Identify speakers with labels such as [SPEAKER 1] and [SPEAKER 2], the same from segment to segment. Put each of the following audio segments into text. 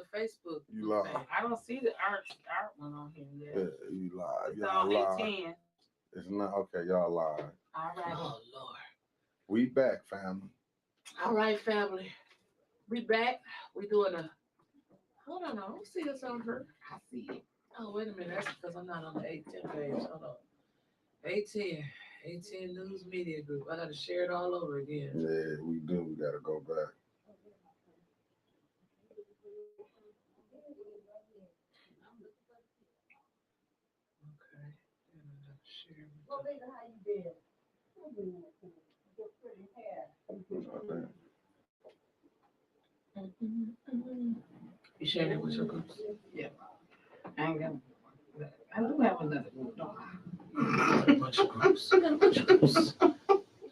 [SPEAKER 1] Facebook.
[SPEAKER 2] You lie.
[SPEAKER 3] I don't see the art one on here yet.
[SPEAKER 2] Yeah, you lie.
[SPEAKER 3] It's
[SPEAKER 2] Y'all
[SPEAKER 3] on
[SPEAKER 2] lie.
[SPEAKER 3] 810.
[SPEAKER 2] It's not okay. Y'all lie.
[SPEAKER 3] All right.
[SPEAKER 1] Oh Lord.
[SPEAKER 2] We back, family.
[SPEAKER 1] All right, family. We back. We doing a. Hold on, I don't see this on her.
[SPEAKER 3] I see it.
[SPEAKER 1] Oh wait a minute. That's because I'm not on the 810 page. Hold on. 810. 810 News Media Group. I gotta share it all over again.
[SPEAKER 2] Yeah, we do. We gotta go back.
[SPEAKER 1] Okay. And I gotta share.
[SPEAKER 2] Okay.
[SPEAKER 1] You sharing it with your groups?
[SPEAKER 3] Yeah. I ain't got. I do have another one, don't
[SPEAKER 1] A bunch of groups. You got a bunch of groups. A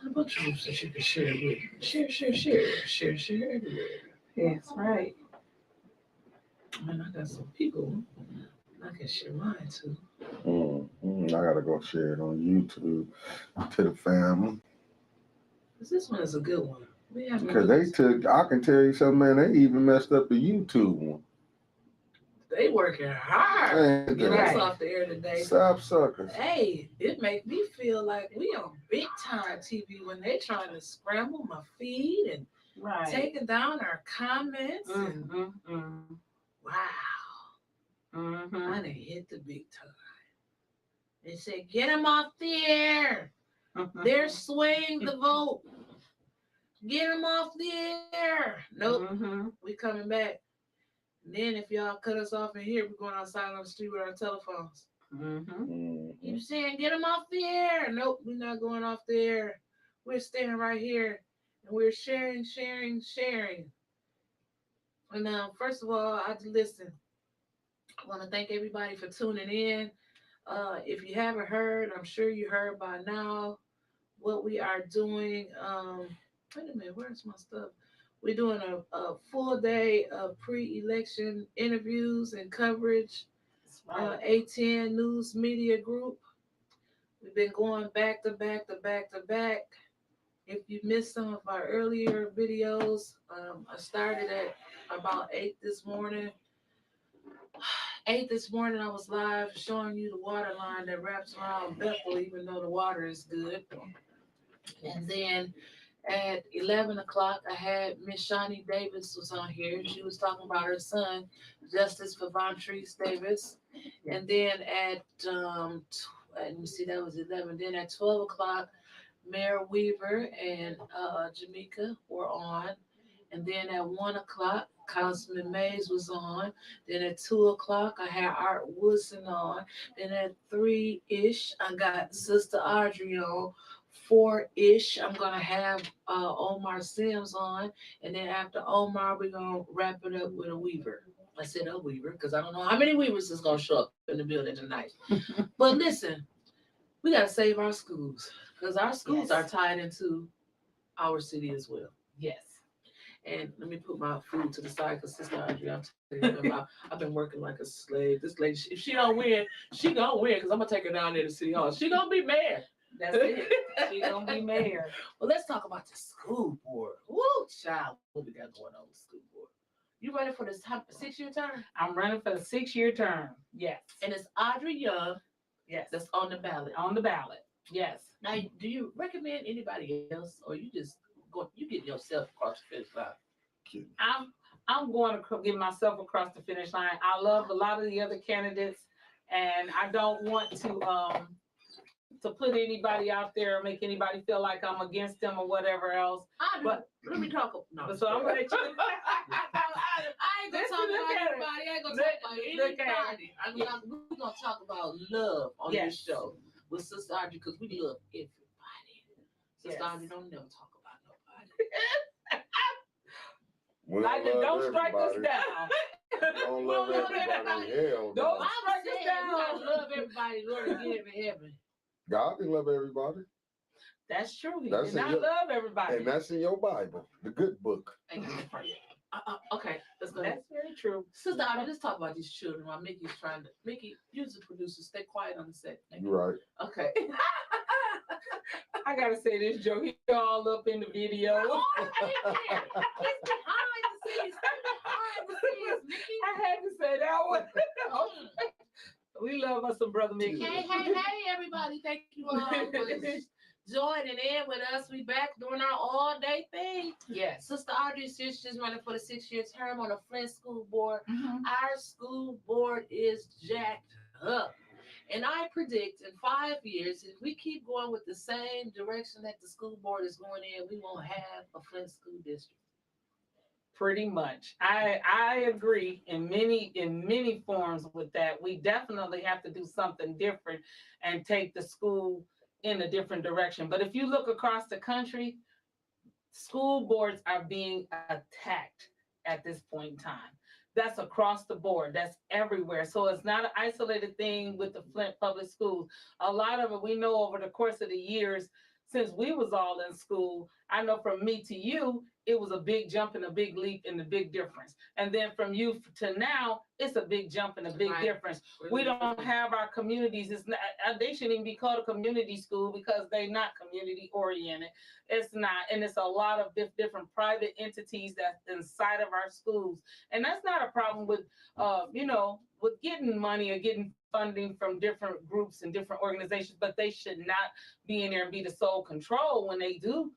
[SPEAKER 1] bunch of groups that you can share with. Share, share, share. Share, share everywhere.
[SPEAKER 3] That's right.
[SPEAKER 1] Man, I got some people I can share mine to.
[SPEAKER 2] I gotta go share it on YouTube to the family.
[SPEAKER 1] This one is a good one. We have
[SPEAKER 2] Cause they took, I can tell you something, man. They even messed up the YouTube one.
[SPEAKER 1] They working hard to get us off the air today.
[SPEAKER 2] Sap suckers.
[SPEAKER 1] Hey, it make me feel like we on big time TV when they trying to scramble my feed and taking down our comments. Wow. I done hit the big time. They said, get them off the air. They're swaying the vote. Get them off the air. Nope. We coming back. And then if y'all cut us off in here, we're going outside on the street with our telephones. You saying get them off the air? Nope, we're not going off the air. We're staying right here, and we're sharing. And first of all, I listen. I want to thank everybody for tuning in. If you haven't heard, I'm sure you heard by now what we are doing. Wait a minute, where's my stuff? We're doing a full day of pre-election interviews and coverage. 810 News Media Group. We've been going back to back to back to back. If you missed some of our earlier videos, I started at about 8 this morning. 8 this morning, I was live showing you the water line that wraps around Bethel, even though the water is good. And then at 11 o'clock, I had Miss Shawnee Davis was on here. She was talking about her son, Justice for Vontrice Davis. And then at, let me see, that was 11. Then at 12 o'clock, Mayor Weaver and Jamaica were on. And then at 1 o'clock, Councilman Mays was on. Then at 2 o'clock, I had Art Woodson on. Then at 3-ish, I got Sister Audrey on. 4-ish, I'm going to have Omar Sims on. And then after Omar, we're going to wrap it up with a Weaver. I said a Weaver because I don't know how many Weavers is going to show up in the building tonight. But listen, we got to save our schools because our schools are tied into our city as well.
[SPEAKER 3] Yes.
[SPEAKER 1] And let me put my food to the side because Sister Audrey, I'm telling you, I've been working like a slave. This lady, if she don't win, she gonna win because I'm gonna take her down there to City Hall. She gonna be mayor.
[SPEAKER 3] That's it. She gonna be mayor.
[SPEAKER 1] Well, let's talk about the school board. Woo, child, what we got going on with the school board? You ready for this 6-year term?
[SPEAKER 3] I'm running for the 6-year term. Yes.
[SPEAKER 1] And it's Audrey Young.
[SPEAKER 3] Yes.
[SPEAKER 1] That's on the ballot.
[SPEAKER 3] On the ballot. Yes.
[SPEAKER 1] Now, do you recommend anybody else, or you just you get yourself across the finish line?
[SPEAKER 3] I'm going to get myself across the finish line. I love a lot of the other candidates, and I don't want to put anybody out there or make anybody feel like I'm against them or whatever else.
[SPEAKER 1] But let me talk. No.
[SPEAKER 3] So I'm going to.
[SPEAKER 1] I ain't gonna talk about everybody. I ain't gonna talk about anybody. We're gonna talk about love on this show with Sister Audrey because we love everybody. Sister Audrey don't never talk about nobody.
[SPEAKER 3] Don't strike us down.
[SPEAKER 2] Don't love everybody. Hell,
[SPEAKER 3] don't strike us down.
[SPEAKER 1] We gotta love everybody in order to get him in heaven.
[SPEAKER 2] God can love everybody.
[SPEAKER 3] That's true. He did not love everybody.
[SPEAKER 2] And that's in your Bible, the good book.
[SPEAKER 1] Okay, let's go.
[SPEAKER 3] That's very true.
[SPEAKER 1] Sister Audrey, let's talk about these children while Mickey's trying to. Mickey, you're the producer. Stay quiet on the set.
[SPEAKER 2] You're right.
[SPEAKER 1] Okay.
[SPEAKER 3] I gotta say this, Joe. He all up in the video.
[SPEAKER 1] He's behind the scenes. Mickey.
[SPEAKER 3] had to say that one. We love us some Brother Mickey.
[SPEAKER 1] Hey, everybody. Thank you all for joining in with us. We back doing our all-day thing.
[SPEAKER 3] Yes.
[SPEAKER 1] Sister Audrey Sis just running for the 6-year term on the Flint School Board.
[SPEAKER 3] Mm-hmm.
[SPEAKER 1] Our school board is jacked up. And I predict in 5 years, if we keep going with the same direction that the school board is going in, we won't have a Flint school district.
[SPEAKER 3] Pretty much. I agree in many forms with that. We definitely have to do something different and take the school in a different direction. But if you look across the country, school boards are being attacked at this point in time. That's across the board. That's everywhere. So it's not an isolated thing with the Flint Public Schools. A lot of it we know over the course of the years since we was all in school. I know from me to you, it was a big jump and a big leap and a big difference. And then from you to now, it's a big jump and a big difference. We don't have our communities. It's not, they shouldn't even be called a community school because they're not community oriented. It's not. And it's a lot of different private entities that's inside of our schools. And that's not a problem with, with getting money or getting funding from different groups and different organizations, but they should not be in there and be the sole control when they do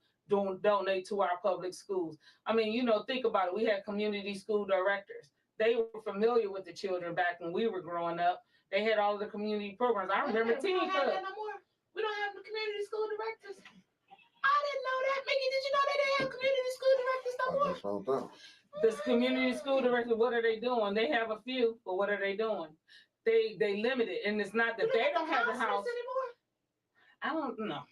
[SPEAKER 3] donate to our public schools. I mean, think about it. We had community school directors. They were familiar with the children back when we were growing up. They had all of the community programs. I remember Teen
[SPEAKER 1] We don't have
[SPEAKER 3] Club.
[SPEAKER 1] that no more. We don't have the community school directors. I didn't know that. Mickey, did you know that they have community school directors no more?
[SPEAKER 2] I just found out.
[SPEAKER 3] This community school director, what are they doing? They have a few, but what are they doing? They limit it, and it's not that they don't have the house
[SPEAKER 1] anymore.
[SPEAKER 3] I don't know.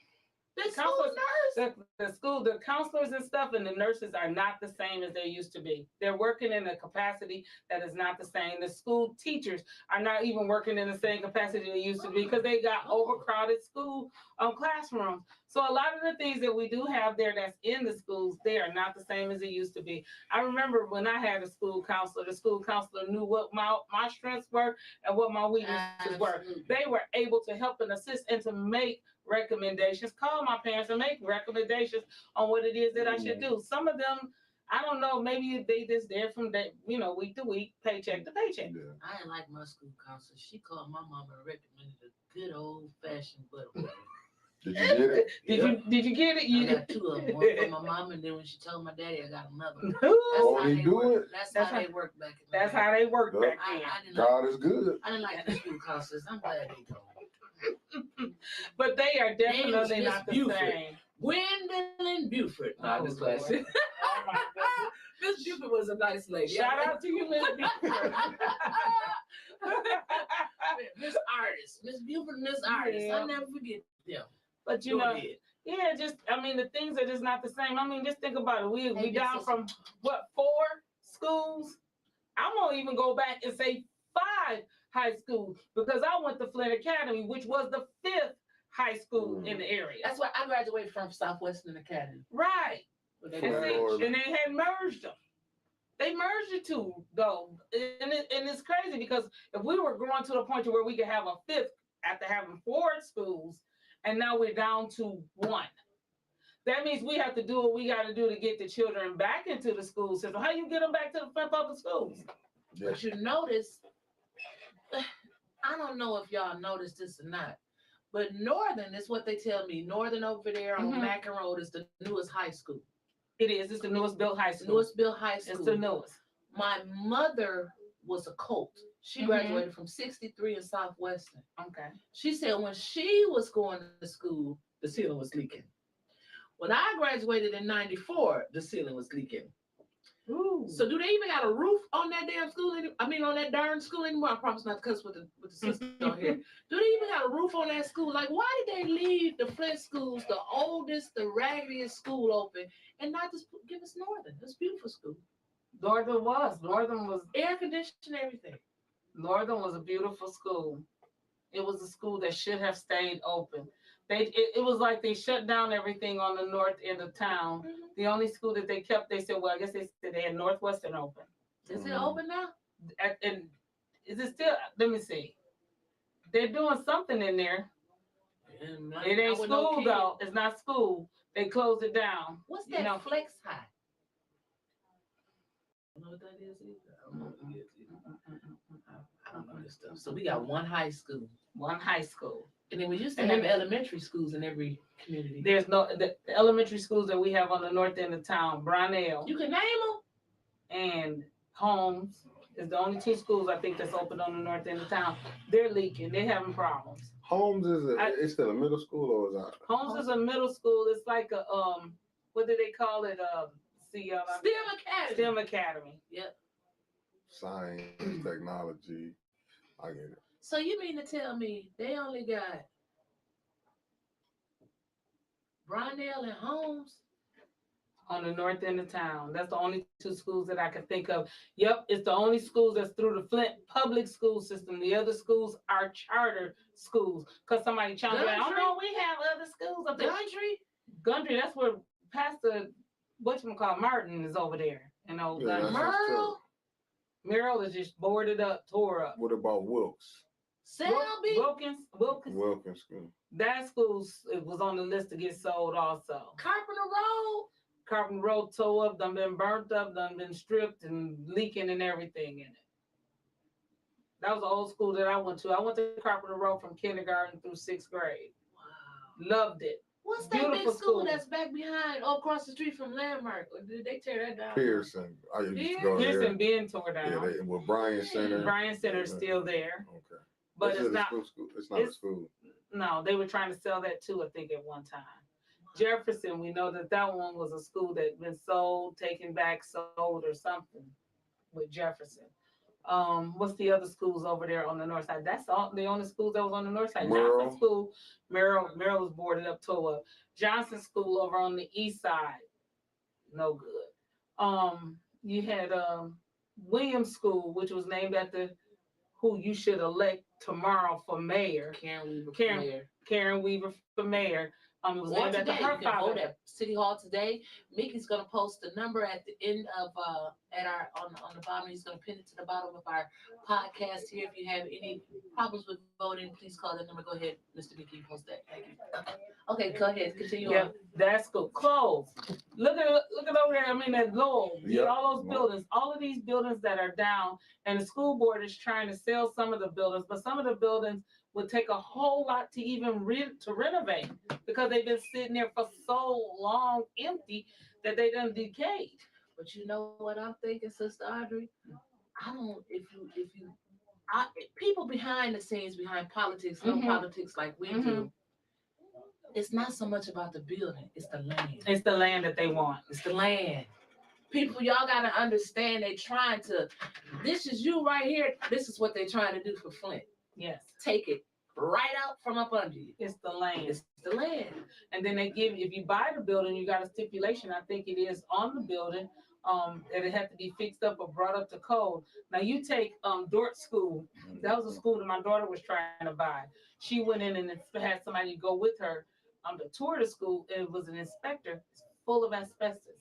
[SPEAKER 1] The school nurse.
[SPEAKER 3] The counselors and stuff and the nurses are not the same as they used to be. They're working in a capacity that is not the same. The school teachers are not even working in the same capacity they used to be because they got overcrowded school classrooms. So a lot of the things that we do have there that's in the schools, they are not the same as it used to be. I remember when I had a school counselor, the school counselor knew what my strengths were and what my weaknesses were. They were able to help and assist and to make recommendations, call my parents and make recommendations on what it is that I should do. Some of them, I don't know, maybe they just there from that, week to week, paycheck to paycheck.
[SPEAKER 2] Yeah.
[SPEAKER 1] I didn't like my school counselor. She called my mama and recommended a good old fashioned butter.
[SPEAKER 2] Did you get it?
[SPEAKER 3] Did you get it?
[SPEAKER 1] I got 2 of them. One for my mom, and then when she told my daddy, I got another one.
[SPEAKER 2] Oh, they do it?
[SPEAKER 1] That's how they work back in the
[SPEAKER 3] That's
[SPEAKER 1] day.
[SPEAKER 3] how they work back
[SPEAKER 1] I
[SPEAKER 3] then.
[SPEAKER 1] didn't
[SPEAKER 2] God
[SPEAKER 1] like,
[SPEAKER 2] is good.
[SPEAKER 1] I didn't like the school counselors. I'm glad they don't.
[SPEAKER 3] But they are definitely
[SPEAKER 1] Miss
[SPEAKER 3] not the
[SPEAKER 1] Buford.
[SPEAKER 3] same.
[SPEAKER 1] Gwendolyn Buford.
[SPEAKER 3] Oh,
[SPEAKER 1] This class. Miss Buford was a nice lady.
[SPEAKER 3] Shout out to you, Miss Buford.
[SPEAKER 1] Miss Artist. Miss Buford, Miss Artist.
[SPEAKER 3] Yeah.
[SPEAKER 1] I'll never forget them.
[SPEAKER 3] But the things are just not the same. I mean, just think about it. We down from 4 schools? I won't even go back and say 5 high schools because I went to Flint Academy, which was the 5th high school in the area.
[SPEAKER 1] That's why I graduated from Southwestern Academy.
[SPEAKER 3] Right.
[SPEAKER 1] And
[SPEAKER 3] And they had merged them. They merged the 2, though. And it's crazy because if we were growing to the point where we could have a 5th after having 4 schools, and now we're down to 1. That means we have to do what we got to do to get the children back into the school system. How you get them back to the Flint public schools?
[SPEAKER 2] Yeah.
[SPEAKER 1] But you notice, I don't know if y'all noticed this or not, but Northern is what they tell me. Northern over there on Mackin Road is the newest high school.
[SPEAKER 3] It is. It's the newest built high school.
[SPEAKER 1] Newest built high school.
[SPEAKER 3] It's the newest.
[SPEAKER 1] My mother was a Colt. She graduated from 63 in Southwestern.
[SPEAKER 3] Okay.
[SPEAKER 1] She said when she was going to school, the ceiling was leaking. When I graduated in 94, the ceiling was leaking.
[SPEAKER 3] Ooh.
[SPEAKER 1] So do they even got a roof on that damn school? On that darn school anymore? I promise not to cuss with the sister on here. Do they even got a roof on that school? Like, why did they leave the Flint schools, the oldest, the raggediest school open, and not just give us Northern? It's a beautiful school.
[SPEAKER 3] Northern was
[SPEAKER 1] Air conditioned, everything.
[SPEAKER 3] Northern was a beautiful school. It was a school that should have stayed open. It was like they shut down everything on the north end of town. The only school that they kept, they said, well, I guess they said they had Northwestern open.
[SPEAKER 1] Is it open now?
[SPEAKER 3] And is it still? Let me see. They're doing something in there. It ain't school though. It's not school. They closed it down.
[SPEAKER 1] What's that flex high? I don't know what that is either. I don't know what it is either. of stuff. So we got one high school.
[SPEAKER 3] One high school.
[SPEAKER 1] And then we used to
[SPEAKER 3] And
[SPEAKER 1] have
[SPEAKER 3] then-
[SPEAKER 1] elementary schools in every community.
[SPEAKER 3] There's no the elementary schools that we have on the north end of town, Brownell
[SPEAKER 1] You can name them.
[SPEAKER 3] and Holmes is the only two schools I think that's open on the north end of town. They're leaking. They're having problems.
[SPEAKER 2] Holmes is
[SPEAKER 3] I-
[SPEAKER 2] it's still a middle school or is that?
[SPEAKER 3] Holmes is a middle school. It's like a what do they call it?
[SPEAKER 1] STEM Academy.
[SPEAKER 3] STEM Academy.
[SPEAKER 1] Yep.
[SPEAKER 2] Science, technology. I get it.
[SPEAKER 1] So you mean to tell me they only got Brownell and Holmes?
[SPEAKER 3] On the north end of town. That's the only two schools that I can think of. Yep, it's the only schools that's through the Flint public school system. The other schools are charter schools. Cause somebody challenged me, oh no, we have other schools up there. Gundry, that's where Pastor whatchamacallit Martin is over there. You know,
[SPEAKER 2] Yeah, that's
[SPEAKER 1] Merle,
[SPEAKER 3] Merrill is just boarded up, tore up.
[SPEAKER 2] What about Wilkes?
[SPEAKER 1] Selby.
[SPEAKER 3] Wilkins.
[SPEAKER 2] Wilkins School.
[SPEAKER 3] That school it was on the list to get sold also.
[SPEAKER 1] Carpenter Road.
[SPEAKER 3] Carpenter Road tore up, done been burnt up, done been stripped and leaking and everything in it. That was the old school that I went to. I went to Carpenter Road from kindergarten through 6th grade.
[SPEAKER 1] Wow.
[SPEAKER 3] Loved it.
[SPEAKER 1] What's that
[SPEAKER 3] Beautiful
[SPEAKER 1] big school
[SPEAKER 3] school.
[SPEAKER 1] that's back behind, across the street from Landmark? Or did they tear that down?
[SPEAKER 2] Pearson. I used to go there.
[SPEAKER 3] Pearson being tore
[SPEAKER 2] Yeah,
[SPEAKER 3] down.
[SPEAKER 2] with Bryan Center.
[SPEAKER 3] Bryan Center is still there,
[SPEAKER 2] Okay.
[SPEAKER 3] but
[SPEAKER 2] This
[SPEAKER 3] it's
[SPEAKER 2] is a
[SPEAKER 3] not.
[SPEAKER 2] school. It's not a school.
[SPEAKER 3] No, they were trying to sell that too, I think, at one time. Jefferson, we know that one was a school that been sold, taken back, sold, or something with Jefferson. What's the other schools over there on the north side? That's all the only schools that was on the north side.
[SPEAKER 2] Merrill.
[SPEAKER 3] Johnson School, Merrill was boarded up, tore up. Johnson School over on the east side, no good. You had Williams School, which was named after who you should elect tomorrow for mayor.
[SPEAKER 1] Karen Weaver for mayor.
[SPEAKER 3] Karen Weaver for mayor. It was
[SPEAKER 1] Or
[SPEAKER 3] named after
[SPEAKER 1] today,
[SPEAKER 3] her
[SPEAKER 1] you can vote
[SPEAKER 3] father.
[SPEAKER 1] at City Hall today. Mickey's gonna post the number at the end of at our on the bottom. He's gonna pin it to the bottom of our podcast here. If you have any problems with voting, please call that number. Go ahead, Mr. Mickey, post that. Thank you. Okay, go ahead. Continue
[SPEAKER 3] Yeah,
[SPEAKER 1] on.
[SPEAKER 3] that's good. Clothes. Look at over there. I mean, that Lowell.
[SPEAKER 2] Yeah.
[SPEAKER 3] All those buildings, all of these buildings that are down, and the school board is trying to sell some of the buildings, but some of the buildings would take a whole lot to even renovate because they've been sitting there for so long empty that they done decayed.
[SPEAKER 1] But you know what I'm thinking, Sister Audrey? I don't. If you, people behind the scenes, behind politics, no
[SPEAKER 3] Mhm.
[SPEAKER 1] politics like we
[SPEAKER 3] Mhm.
[SPEAKER 1] do. It's not so much about the building; it's the land.
[SPEAKER 3] It's the land that they want.
[SPEAKER 1] It's the land. People, y'all gotta understand. They trying to. This is you right here. This is what they trying to do for Flint.
[SPEAKER 3] Yes,
[SPEAKER 1] Take it right out from up under you.
[SPEAKER 3] it's the land.
[SPEAKER 1] It's the land.
[SPEAKER 3] And then they give, if you buy the building, you got a stipulation, I think it is on the building, that it had to be fixed up or brought up to code. Now you take, Dort School, that was a school that my daughter was trying to buy. She went in and had somebody go with her, to tour the school, and it was an inspector, it's full of asbestos.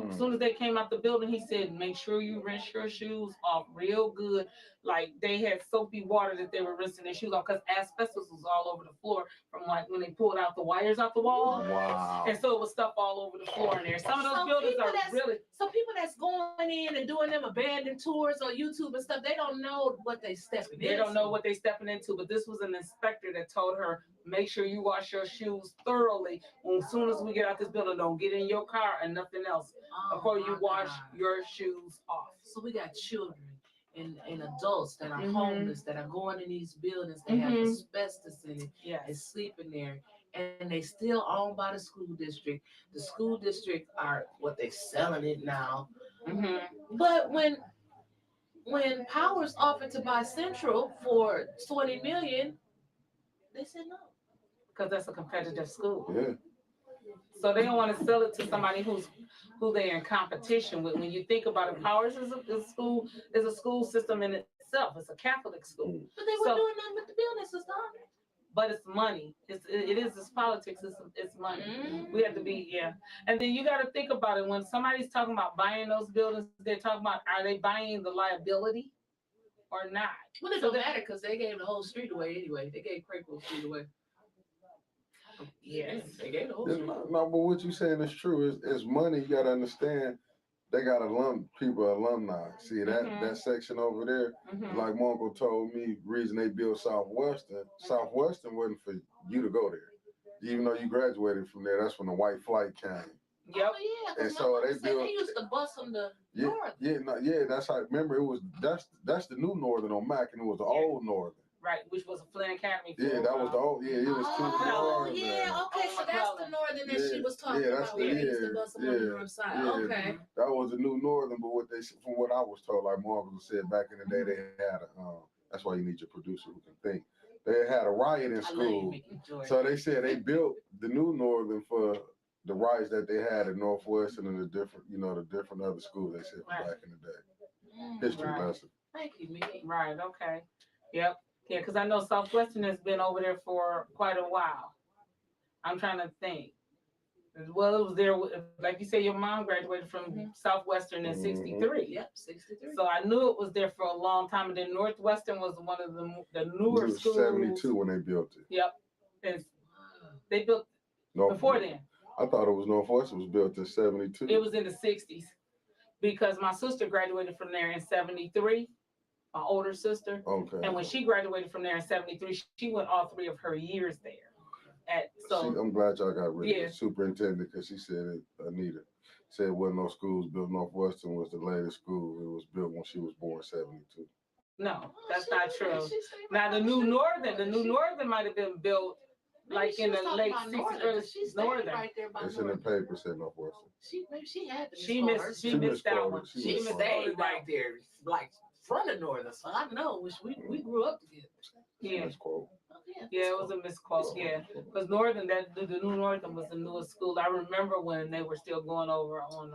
[SPEAKER 3] As soon as they came out the building, he said, make sure you rinse your shoes off real good. Like they had soapy water that they were rinsing their shoes off because asbestos was all over the floor from like when they pulled out the wires out the wall.
[SPEAKER 2] Wow.
[SPEAKER 3] And so it was stuff all over the floor in there. Some of those
[SPEAKER 1] Some
[SPEAKER 3] buildings
[SPEAKER 1] people
[SPEAKER 3] are
[SPEAKER 1] that's-
[SPEAKER 3] really,
[SPEAKER 1] So people that's going in and doing them abandoned tours on YouTube and stuff, they don't know what they stepping
[SPEAKER 3] they don't know what they're stepping into. But this was an inspector that told her, make sure you wash your shoes thoroughly. And as soon as we get out this building, don't get in your car and nothing else before you wash your shoes off.
[SPEAKER 1] So we got children and adults that are
[SPEAKER 3] Mhm.
[SPEAKER 1] homeless that are going in these buildings. They have
[SPEAKER 3] Mhm.
[SPEAKER 1] asbestos in it and
[SPEAKER 3] Yes.
[SPEAKER 1] sleeping there, and they still owned by the school district. The school district are what they selling it now. But when Powers offered to buy Central for 20 million, they said no.
[SPEAKER 3] Because that's a competitive school.
[SPEAKER 2] Yeah.
[SPEAKER 3] So they don't want to sell it to somebody who they're in competition with. When you think about it, Powers is a school system in itself. It's a Catholic school,
[SPEAKER 1] But they
[SPEAKER 3] So-
[SPEAKER 1] weren't doing nothing with the buildings, Sister Audrey.
[SPEAKER 3] but it's money. It's politics. It's money.
[SPEAKER 1] Mhm.
[SPEAKER 3] We have to be, yeah. And then you got to think about it. When somebody's talking about buying those buildings, they're talking about, are they buying the liability or not?
[SPEAKER 1] Well, it don't matter because they gave the whole street away anyway. They gave Craigville Street away.
[SPEAKER 3] Yes.
[SPEAKER 1] They gave the whole
[SPEAKER 2] Yeah,
[SPEAKER 1] street.
[SPEAKER 2] no, but what you saying is true. It's money. You gotta understand. they got alumni. See that section over there. Like my uncle told me, reason they built Southwestern wasn't for you to go there. Even though you graduated from there, that's when the white flight came.
[SPEAKER 1] Yep. Oh, yeah. And so they used to bus them to Northern.
[SPEAKER 2] That's how. Remember, that's the new Northern on Mac, and it was the old Northern.
[SPEAKER 3] Right, which was a Flint Academy.
[SPEAKER 2] Yeah, that was the old. Yeah, it was two.
[SPEAKER 1] Oh, yeah. Okay, so that's the Northern that she was talking about. They used to bus them on the north side. Okay.
[SPEAKER 2] That was the new Northern, but from what I was told, like my uncle said back in the day, they had that's why you need your producer who can think. They had a riot in school, so they said they built the new Northern for the riots that they had at Northwestern and the different other schools they said back in the day. History lesson.
[SPEAKER 1] Thank you, Mickey.
[SPEAKER 3] Right. Okay. Yep. Yeah, because I know Southwestern has been over there for quite a while. I'm trying to think. Well, it was there, like you say, your mom graduated from Southwestern in '63.
[SPEAKER 1] Yep, '63.
[SPEAKER 3] So I knew it was there for a long time. And then Northwestern was one of the newer schools.
[SPEAKER 2] '72 when they built it.
[SPEAKER 3] Yep. And they built before then.
[SPEAKER 2] I thought it was Northwestern was built in '72.
[SPEAKER 3] It was in the '60s because my sister graduated from there in '73. My older sister.
[SPEAKER 2] Okay.
[SPEAKER 3] And when she graduated from there in '73, she went all 3 of her years there.
[SPEAKER 2] I'm glad y'all got rid of the superintendent because she said it, Anita said wasn't no schools built. Northwestern was the latest school. It was built when she was born '72.
[SPEAKER 3] No, that's not true. Now the new Northern might have been built like in the late '60s, early Northern.
[SPEAKER 2] It's in the paper said Northwestern.
[SPEAKER 1] She had to
[SPEAKER 3] she missed that one.
[SPEAKER 1] She stayed right there, like front of Northern. So I know, we grew up together.
[SPEAKER 3] Yeah.
[SPEAKER 2] Misquote.
[SPEAKER 3] Yeah, it was a misquote. Yeah, because Northern, the new Northern was the newest school. I remember when they were still going over on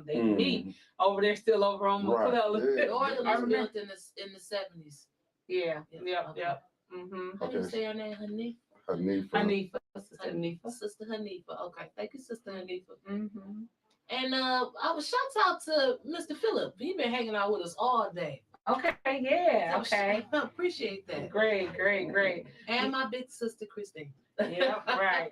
[SPEAKER 3] they meet over there, still over on McClellan.
[SPEAKER 1] Yeah. Northern was built in the '70s.
[SPEAKER 3] Yeah. Yep.
[SPEAKER 1] How do you say her name?
[SPEAKER 3] Hanifa.
[SPEAKER 1] Sister Hanifa. Okay, thank you, Sister Hanifa. And I was shouts out to Mr. Phillip. He been hanging out with us all day.
[SPEAKER 3] Okay, yeah, okay.
[SPEAKER 1] I appreciate that.
[SPEAKER 3] Great.
[SPEAKER 1] And my big sister Christine.
[SPEAKER 3] Yeah, right.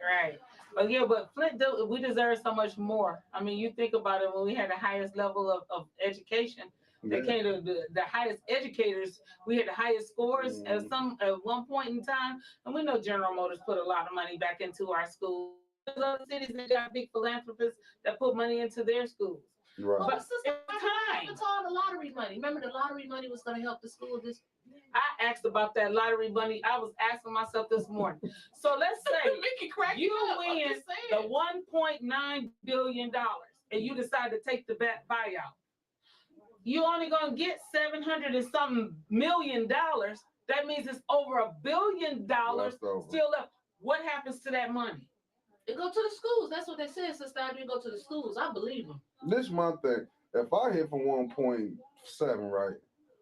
[SPEAKER 3] But Flint, we deserve so much more. I mean, you think about it, when we had the highest level of education, they came to the highest educators. We had the highest scores at one point in time, and we know General Motors put a lot of money back into our schools. There's other cities that got big philanthropists that put money into their schools.
[SPEAKER 2] Right.
[SPEAKER 1] But it's all the lottery money. Remember, the lottery money was going to help the school district.
[SPEAKER 3] I asked about that lottery money. I was asking myself this morning. So let's say you win the $1.9 billion and you decide to take the buyout. You only gonna get $700 and something million. That means it's over $1 billion still left. What happens to that money?
[SPEAKER 1] It go to the schools. That's what they said. Sister Audrey, go to the schools. I believe them.
[SPEAKER 2] This is my thing. If I hit for 1.7, right?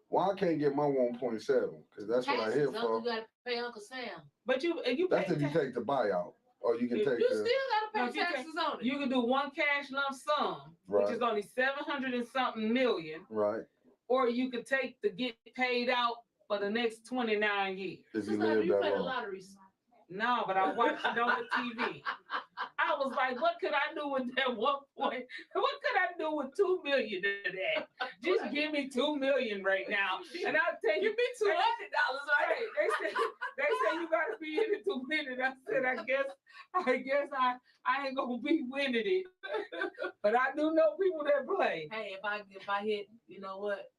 [SPEAKER 2] Why I can't get my 1.7? Because that's what I hit for.
[SPEAKER 1] You gotta pay Uncle Sam.
[SPEAKER 3] But you
[SPEAKER 2] that's if you take the buyout, or you can take.
[SPEAKER 1] You still gotta pay taxes on it.
[SPEAKER 3] You can do one cash lump sum, which is only $700 and something million.
[SPEAKER 2] Right.
[SPEAKER 3] Or you could take the get paid out for the next 29 years.
[SPEAKER 2] If you live
[SPEAKER 1] you
[SPEAKER 2] that
[SPEAKER 1] play the
[SPEAKER 2] long.
[SPEAKER 1] lotteries.
[SPEAKER 3] No, but I watched it on the TV. I was like, what could I do with that 1 point? What could I do with $2 million of that? Just give me $2 million right now, and I'll tell you.
[SPEAKER 1] Give me $200, right?
[SPEAKER 3] They say you gotta be in it to win it. I said, I guess I ain't gonna be winning it, but I do know people that play.
[SPEAKER 1] Hey, if I hit, you know what?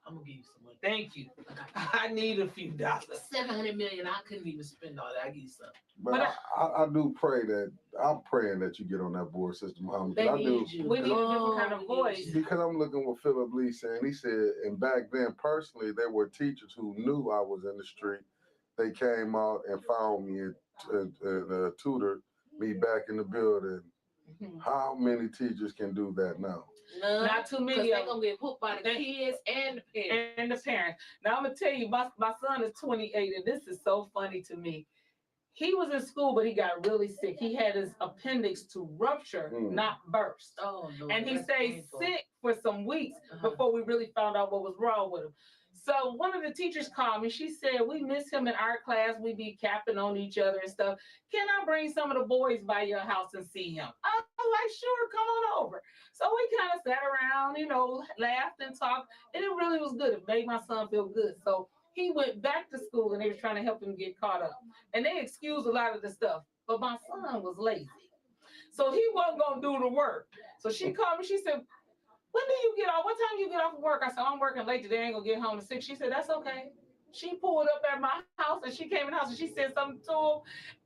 [SPEAKER 1] I'm gonna give you some money.
[SPEAKER 3] Thank you. I need a few dollars.
[SPEAKER 1] $700 million. I couldn't even spend all that. I give you something.
[SPEAKER 2] But I do pray that I'm praying that you get on that board, Sister Muhammad.
[SPEAKER 1] They
[SPEAKER 2] I
[SPEAKER 1] need
[SPEAKER 2] do.
[SPEAKER 1] you.
[SPEAKER 3] We need a different kind of voice.
[SPEAKER 2] Because I'm looking what Philip Lee saying. He said, and back then personally, there were teachers who knew I was in the street. They came out and found me and tutored me back in the building. How many teachers can do that now?
[SPEAKER 3] Not too many.
[SPEAKER 1] They're gonna get whooped by the kids and the parents.
[SPEAKER 3] Now I'm gonna tell you, my son is 28, and this is so funny to me. He was in school, but he got really sick. He had his appendix to rupture, not burst.
[SPEAKER 1] Oh, Lord,
[SPEAKER 3] and he stayed sick for some weeks before we really found out what was wrong with him. So one of the teachers called me. She said, we miss him in art class. We be capping on each other and stuff. Can I bring some of the boys by your house and see him? I was like, sure, come on over. So we kind of sat around, laughed and talked. And it really was good. It made my son feel good. So he went back to school and they were trying to help him get caught up. And they excused a lot of the stuff. But my son was lazy. So he wasn't going to do the work. So she called me. She said, when do you get off? What time do you get off of work? I said, I'm working late today. I ain't going to get home at 6. She said, that's okay. She pulled up at my house and she came in the house and she said something to him.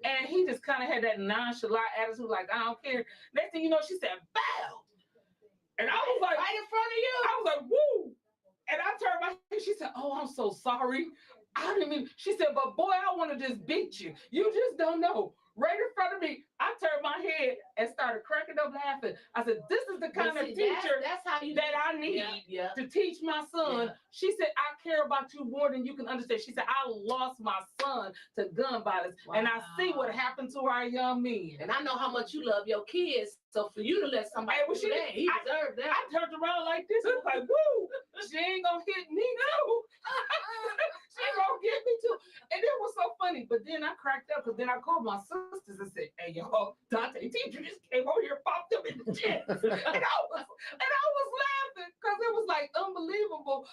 [SPEAKER 3] And he just kind of had that nonchalant attitude, like, I don't care. Next thing you know, she said, bow. And I was like,
[SPEAKER 1] right in front of you.
[SPEAKER 3] I was like, woo. And I turned my head. She said, oh, I'm so sorry. I didn't mean, she said, but boy, I want to just beat you. You just don't know. Right in front of me, I turned my head and started cracking up laughing. I said, this is the kind of teacher
[SPEAKER 1] that's how you
[SPEAKER 3] that I need to teach my son.
[SPEAKER 1] Yeah.
[SPEAKER 3] She said, I care about you more than you can understand. She said, I lost my son to gun violence, and I see what happened to our young men.
[SPEAKER 1] And I know how much you love your kids, so for you to let somebody do that, he deserved that.
[SPEAKER 3] I turned around like this. I was like, woo, she ain't going to hit me too. She going to get me too. And it was so funny. But then I cracked up because then I called my sisters and said, hey, y'all, Dante, teacher just came over here and popped up in the chest. and I was laughing because it was like unbelievable.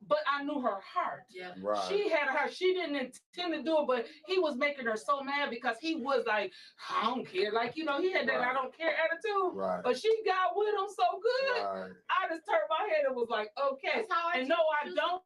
[SPEAKER 3] But I knew her heart.
[SPEAKER 1] Yeah.
[SPEAKER 2] Right.
[SPEAKER 3] She had her. She didn't intend to do it, but he was making her so mad because he was like, I don't care. Like, he had that I don't care attitude.
[SPEAKER 2] Right.
[SPEAKER 3] But she got with him so good.
[SPEAKER 2] Right.
[SPEAKER 3] I just turned my head and was like, okay. And no, I don't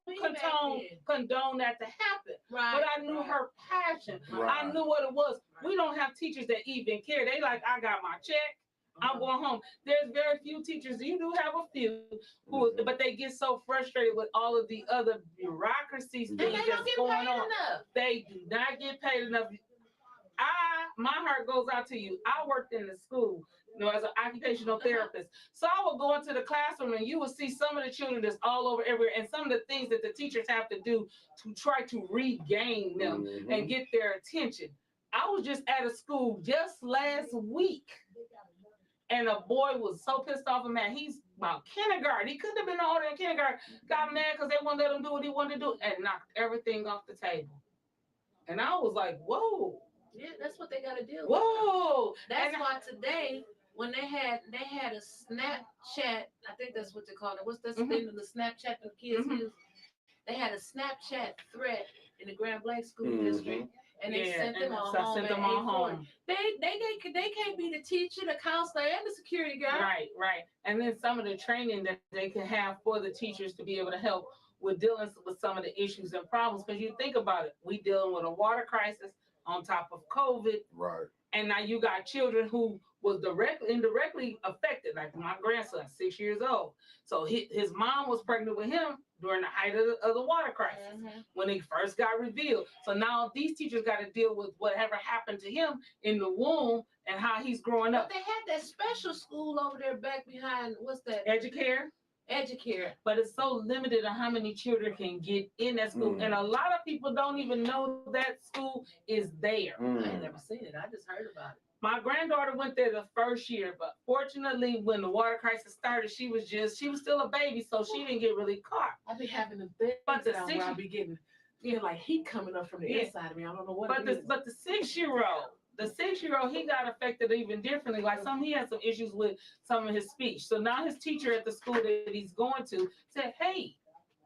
[SPEAKER 3] condone that to happen.
[SPEAKER 1] Right.
[SPEAKER 3] But I knew her passion.
[SPEAKER 2] Right.
[SPEAKER 3] I knew what it was. We don't have teachers that even care. They like, I got my check. I'm going home. There's very few teachers. You do have a few but they get so frustrated with all of the other bureaucracies things that's going on.
[SPEAKER 1] Enough.
[SPEAKER 3] They do not get paid enough. My heart goes out to you. I worked in the school, as an occupational therapist. So I would go into the classroom and you would see some of the children that's all over everywhere and some of the things that the teachers have to do to try to regain them and get their attention. I was just at a school just last week. And a boy was so pissed off and mad. He's about kindergarten. He couldn't have been older in kindergarten. Got mad because they wouldn't let him do what he wanted to do and knocked everything off the table. And I was like, whoa.
[SPEAKER 1] Yeah, that's what they got to do.
[SPEAKER 3] Whoa.
[SPEAKER 1] That's why today, when they had a Snapchat, I think that's what they call it. What's that thing that the Snapchat the kids use? They had a Snapchat thread in the Grand Blanc School District. And they sent them all home. They can't be the teacher, the counselor, and the security guard.
[SPEAKER 3] Right. And then some of the training that they can have for the teachers to be able to help with dealing with some of the issues and problems. Because you think about it, we dealing with a water crisis on top of COVID.
[SPEAKER 2] Right.
[SPEAKER 3] And now you got children who was indirectly affected, like my grandson, 6 years old. So his mom was pregnant with him during the height of the water crisis when it first got revealed. So now these teachers got to deal with whatever happened to him in the womb and how he's growing up.
[SPEAKER 1] But they had that special school over there back behind, what's that?
[SPEAKER 3] Educare. But it's so limited on how many children can get in that school. And a lot of people don't even know that school is there.
[SPEAKER 1] I ain't never seen it. I just heard about it.
[SPEAKER 3] My granddaughter went there the first year, but fortunately, when the water crisis started, she was still a baby, so she didn't get really caught.
[SPEAKER 1] I be having the things where I be getting, like heat coming up from the inside of me. I don't know what it is.
[SPEAKER 3] But the 6-year-old, he got affected even differently. Like he had some issues with some of his speech. So now his teacher at the school that he's going to said, hey,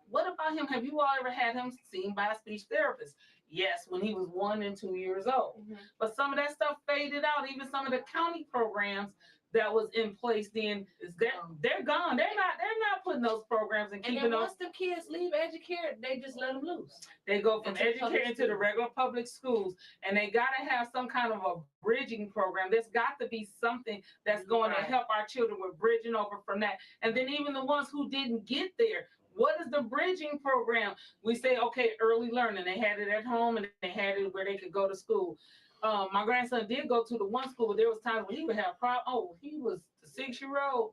[SPEAKER 3] what about him? Have you all ever had him seen by a speech therapist? Yes, when he was 1 and 2 years old. But some of that stuff faded out. Even some of the county programs that was in place then, they're gone. They're not putting those programs and keeping
[SPEAKER 1] then
[SPEAKER 3] those.
[SPEAKER 1] once the kids leave Educare, they just let them loose.
[SPEAKER 3] They go from Educare into the regular public schools, and they got to have some kind of a bridging program. There's got to be something that's going to help our children with bridging over from that. And then even the ones who didn't get there, what is the bridging program? We say, okay, early learning. They had it at home and they had it where they could go to school. My grandson did go to the one school, but there was times when he would have problems. Oh, he was the 6-year-old.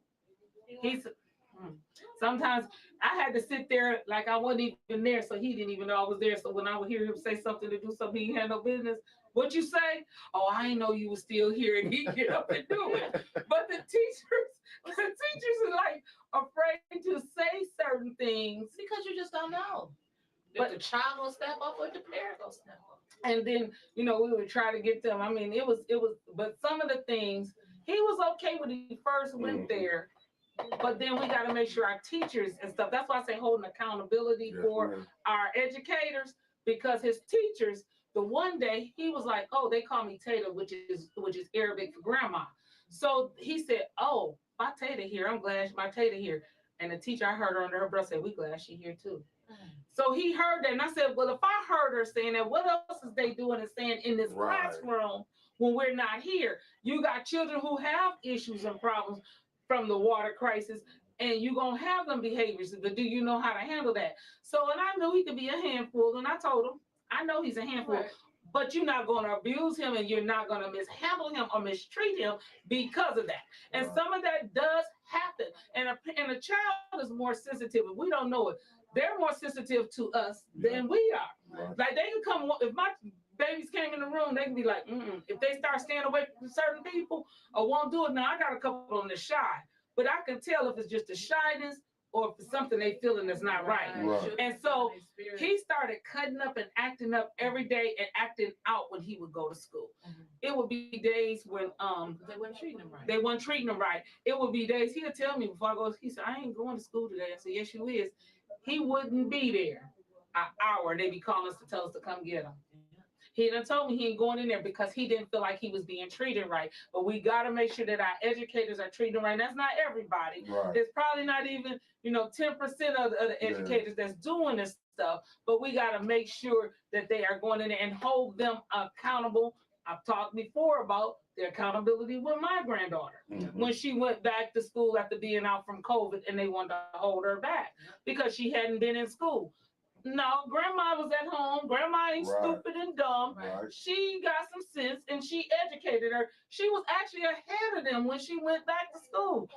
[SPEAKER 3] Sometimes I had to sit there like I wasn't even there, so he didn't even know I was there. So when I would hear him say something to do something he had no business, what you say? Oh, I didn't know you were still here, and he'd get up and do it. But the teachers are like afraid to say certain things
[SPEAKER 1] because you just don't know. But the child gonna step up or the parent gonna step up.
[SPEAKER 3] And then, we would try to get them. I mean, it was, but some of the things he was okay when he first went there. But then we got to make sure our teachers and stuff. That's why I say holding accountability for our educators, because his teachers, the one day he was like, "Oh, they call me Tata, which is Arabic for grandma." So he said, "Oh, my Tata here. I'm glad my Tata here." And the teacher, I heard her under her breath say, "We glad she here too." So he heard that, and I said, "Well, if I heard her saying that, what else is they doing and saying in this classroom when we're not here? You got children who have issues and problems from the water crisis, and you're gonna have them behaviors, but do you know how to handle that?" So, and I knew he could be a handful, and I told him, I know he's a handful, but you're not gonna abuse him, and you're not gonna mishandle him or mistreat him because of that. And some of that does happen, and a child is more sensitive, and we don't know it. They're more sensitive to us than we are. Like they can come, if my babies came in the room, they can be like, if they start staying away from certain people or won't do it. Now I got a couple on the shy, but I can tell if it's just a shyness or if it's something they feeling that's not right. And so he started cutting up and acting up every day and acting out when he would go to school. It would be days when
[SPEAKER 1] they weren't treating him right.
[SPEAKER 3] They weren't treating him right. It would be days he'll tell me before I go. He said, "I ain't going to school today." I said, "Yes, you is." He wouldn't be there an hour. They be calling us to tell us to come get him. He done told me he ain't going in there because he didn't feel like he was being treated right. But we got to make sure that our educators are treating him right. And that's not everybody. It's probably not even, 10% of the educators that's doing this stuff. But we got to make sure that they are going in there and hold them accountable. I've talked before about the accountability with my granddaughter when she went back to school after being out from COVID, and they wanted to hold her back because she hadn't been in school. No, grandma was at home. Grandma ain't stupid and dumb. She got some sense and she educated her. She was actually ahead of them when she went back to school.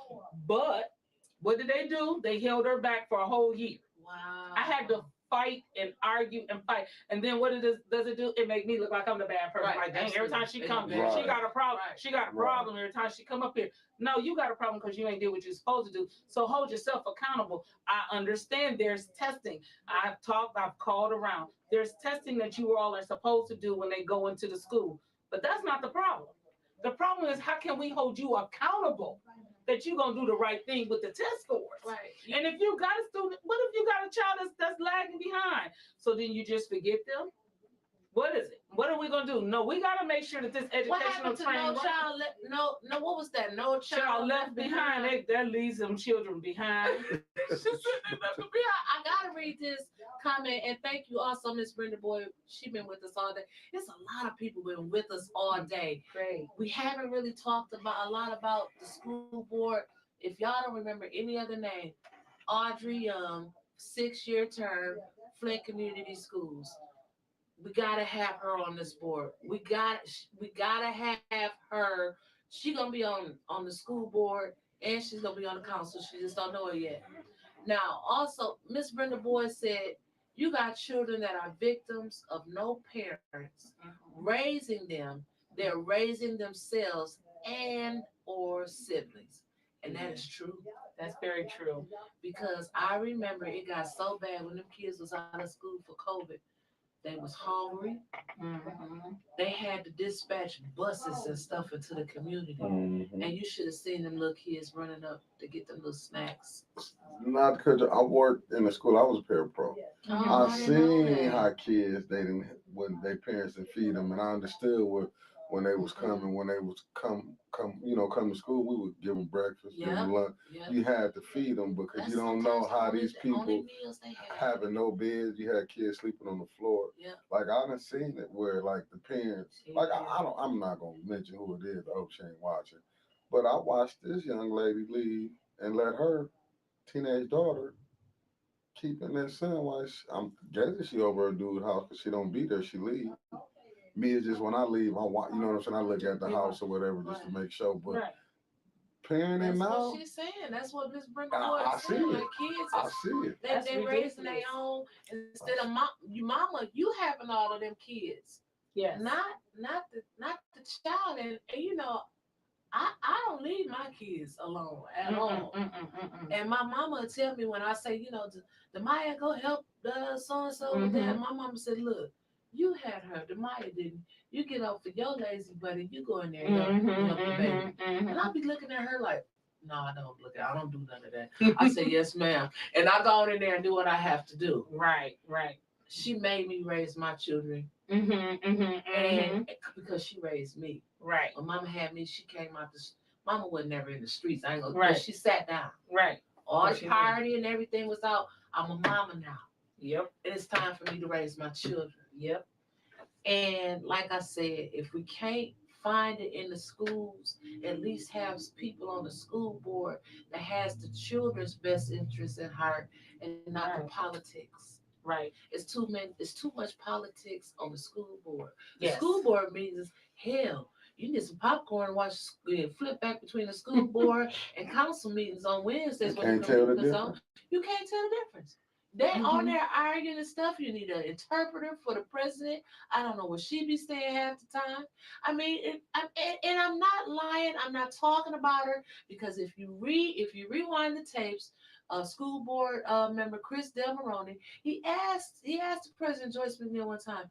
[SPEAKER 3] But what did they do? They held her back for a whole year.
[SPEAKER 1] Wow.
[SPEAKER 3] I had to fight and argue and fight. And then what does it do? It make me look like I'm the bad person. Like, dang, every time she comes, she got a problem. She got a problem every time she come up here. No, you got a problem because you ain't did what you're supposed to do. So hold yourself accountable. I understand there's testing. I've called around. There's testing that you all are supposed to do when they go into the school. But that's not the problem. The problem is, how can we hold you accountable that you're going to do the right thing with the test scores? And if you got a student, what if you got a child that's lagging behind? So then you just forget them? What is it? What are we going to do? No, we got to make sure that this educational training.
[SPEAKER 1] What was that? No
[SPEAKER 3] child left behind. That leaves them children behind.
[SPEAKER 1] I got to read this comment, and thank you also, Miss Brenda Boyd. She's been with us all day. It's a lot of people been with us all day.
[SPEAKER 3] Great.
[SPEAKER 1] We haven't really talked about a lot about the school board. If y'all don't remember any other name, Audrey Young, 6-year term, Flint Community Schools. We gotta have her on this board. We gotta have her. She gonna be on the school board, and she's gonna be on the council. She just don't know it yet. Now, also, Miss Brenda Boyd said, you got children that are victims of no parents raising them. They're raising themselves and or siblings. And that is true.
[SPEAKER 3] That's very true.
[SPEAKER 1] Because I remember it got so bad when them kids was out of school for COVID. They was hungry. They had to dispatch buses and stuff into the community. And you should have seen them little kids running up to get them little snacks.
[SPEAKER 2] Not because I worked in the school. I was a parapro. I seen how kids, when their parents didn't feed them. And I understood when they was coming, when they was come to school, we would give them breakfast, give them lunch. You had to feed them because you don't know how these people having no beds. You had kids sleeping on the floor. Like I done seen it where like the parents, like I'm not gonna mention who it is. I hope she ain't watching, but I watched this young lady leave and let her teenage daughter keep in that son while I'm guessing she over her dude's house because she don't be there. She leave. Me is just when I leave, I watch. You know what I'm saying? I look at the house or whatever just to make sure. But parenting now,
[SPEAKER 1] that's what she's saying. That's what Miss Brenda Boyd is saying. Like kids,
[SPEAKER 2] I see it.
[SPEAKER 1] They raising their own instead of mama. You having all of them kids.
[SPEAKER 3] Yes.
[SPEAKER 1] Not the child. And I don't leave my kids alone at all.
[SPEAKER 3] Mm-mm.
[SPEAKER 1] And my mama would tell me when I say, the Maya go help the so and so with that. My mama said, look, you had her. The Maya didn't. You get up for your lazy buddy. You go in there and help the baby. And I'll be looking at her like, no, I don't look at. I don't do none of that. I say yes, ma'am, and I go in there and do what I have to do.
[SPEAKER 3] Right.
[SPEAKER 1] She made me raise my children, and because she raised me.
[SPEAKER 3] Right.
[SPEAKER 1] When mama had me, she came out the. Mama was never in the streets. I ain't gonna.
[SPEAKER 3] Right.
[SPEAKER 1] But she sat down.
[SPEAKER 3] Right.
[SPEAKER 1] All the party and everything was out. I'm a mama now.
[SPEAKER 3] Yep.
[SPEAKER 1] And it's time for me to raise my children.
[SPEAKER 3] Yep.
[SPEAKER 1] And like I said, if we can't find it in the schools, at least have people on the school board that has the children's best interests in heart and not the politics.
[SPEAKER 3] Right.
[SPEAKER 1] It's too much politics on the school board. The
[SPEAKER 3] Yes.
[SPEAKER 1] school board meetings, hell, you need some popcorn and watch flip back between the school board and council meetings on Wednesdays when
[SPEAKER 2] Can't tell the
[SPEAKER 1] on.
[SPEAKER 2] difference.
[SPEAKER 1] You can't tell the difference. They on there arguing and stuff. You need an interpreter for the president. I don't know what she be saying half the time. I mean, and I'm not lying. I'm not talking about her because if you rewind the tapes, school board member Chris Del Moroni, he asked the President Joyce McNeil one time,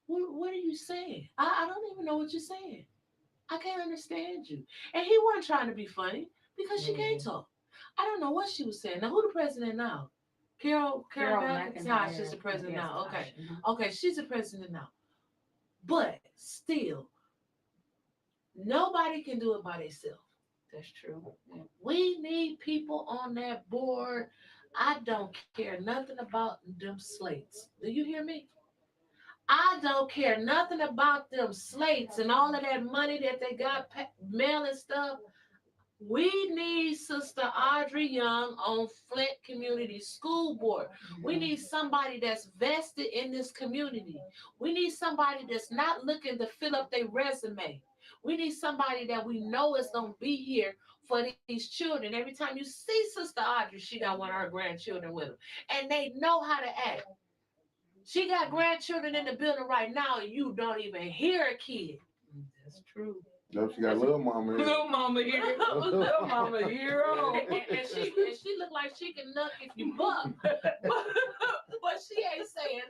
[SPEAKER 1] what are you saying? I don't even know what you're saying. I can't understand you. And he wasn't trying to be funny because she can't talk. I don't know what she was saying. Now, who the president now? Carol McIntosh is the president now. Okay. Okay, she's the president now. But still, nobody can do it by themselves.
[SPEAKER 3] That's true.
[SPEAKER 1] We need people on that board. I don't care nothing about them slates. Do you hear me? I don't care nothing about them slates and all of that money that they got mailing stuff. We need Sister Audrey Young on Flint Community School Board. We need somebody that's vested in this community. We need somebody that's not looking to fill up their resume. We need somebody that we know is going to be here for these children. Every time you see Sister Audrey, she got one of her grandchildren with her. And they know how to act. She got grandchildren in the building right now, and you don't even hear a kid.
[SPEAKER 3] That's true.
[SPEAKER 2] No, she got little mama here.
[SPEAKER 3] Little mama here. Little mama here.
[SPEAKER 1] And she look like she can knock if you buck. But she ain't saying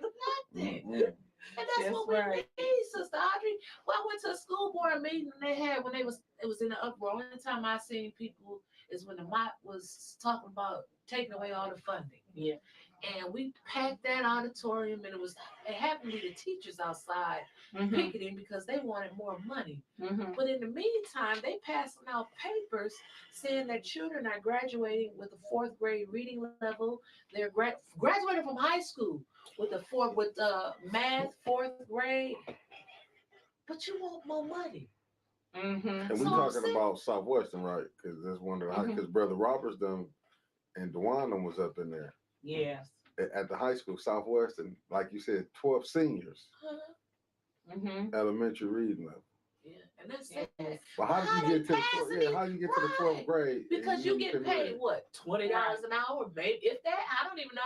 [SPEAKER 1] nothing. And that's what we need, Sister Audrey. Well, I went to a school board meeting they had when it was in the uproar. Only time I seen people is when the MOP was talking about taking away all the funding.
[SPEAKER 3] Yeah.
[SPEAKER 1] And we packed that auditorium, and it happened to be the teachers outside picketing because they wanted more money. But in the meantime, they passing out papers saying that children are graduating with a 4th grade reading level. They're graduating from high school with math 4th grade. But you want more money.
[SPEAKER 2] And we're talking about Southwestern, right? Because that's one of the because Brother Roberts and Dewan was up in there.
[SPEAKER 3] Yes.
[SPEAKER 2] At the high school, Southwestern, like you said, 12 seniors, elementary reading level.
[SPEAKER 1] Yeah, and that's it.
[SPEAKER 2] But how did you get to the 12th grade?
[SPEAKER 1] Because you get paid what, $20 an hour, maybe if that. I don't even know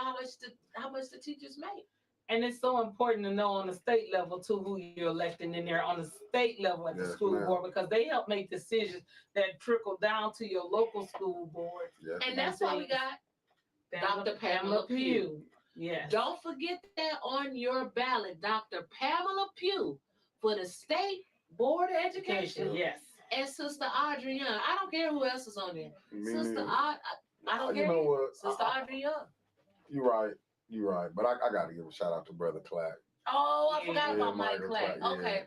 [SPEAKER 1] how much the teachers make.
[SPEAKER 3] And it's so important to know on the state level too who you're electing in there on the state level at the school board, because they help make decisions that trickle down to your local school board.
[SPEAKER 2] Yes.
[SPEAKER 1] And that's why we got Dr. Pamela Pugh.
[SPEAKER 3] Yes.
[SPEAKER 1] Don't forget that on your ballot, Dr. Pamela Pugh for the State Board of Education.
[SPEAKER 3] Yes.
[SPEAKER 1] And Sister Audrey Young. I don't care who else is on there. Sister I don't care.
[SPEAKER 2] You know what?
[SPEAKER 1] Sister Audrey Young.
[SPEAKER 2] You're right. But I got to give a shout out to Brother Clack.
[SPEAKER 1] Oh, I forgot about Mike Clack. Okay,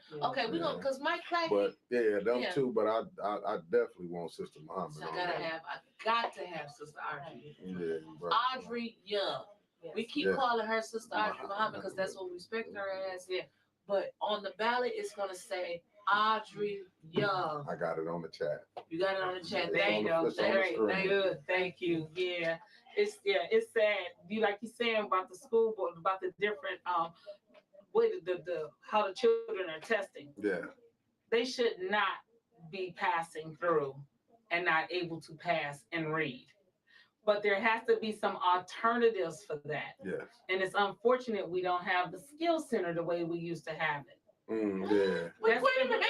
[SPEAKER 1] we gonna because Mike Clack.
[SPEAKER 2] But them too. But I definitely want Sister Muhammad.
[SPEAKER 1] So I got to have Sister Audrey.
[SPEAKER 2] Yeah,
[SPEAKER 1] Audrey Young.
[SPEAKER 3] Yes.
[SPEAKER 1] We keep calling her Sister Audrey Muhammad because that's what we respect her as.
[SPEAKER 3] Yeah.
[SPEAKER 1] But on the ballot, it's gonna say Audrey Young.
[SPEAKER 2] I got it on the chat.
[SPEAKER 1] You got it on the chat.
[SPEAKER 3] There you go. Thank you. Yeah. It's sad. Like you saying about the school board, about the different way the how the children are testing.
[SPEAKER 2] Yeah.
[SPEAKER 3] They should not be passing through and not able to pass and read. But there has to be some alternatives for that.
[SPEAKER 2] Yes.
[SPEAKER 3] And it's unfortunate we don't have the skill center the way we used to have it.
[SPEAKER 2] Yeah.
[SPEAKER 1] Wait a minute.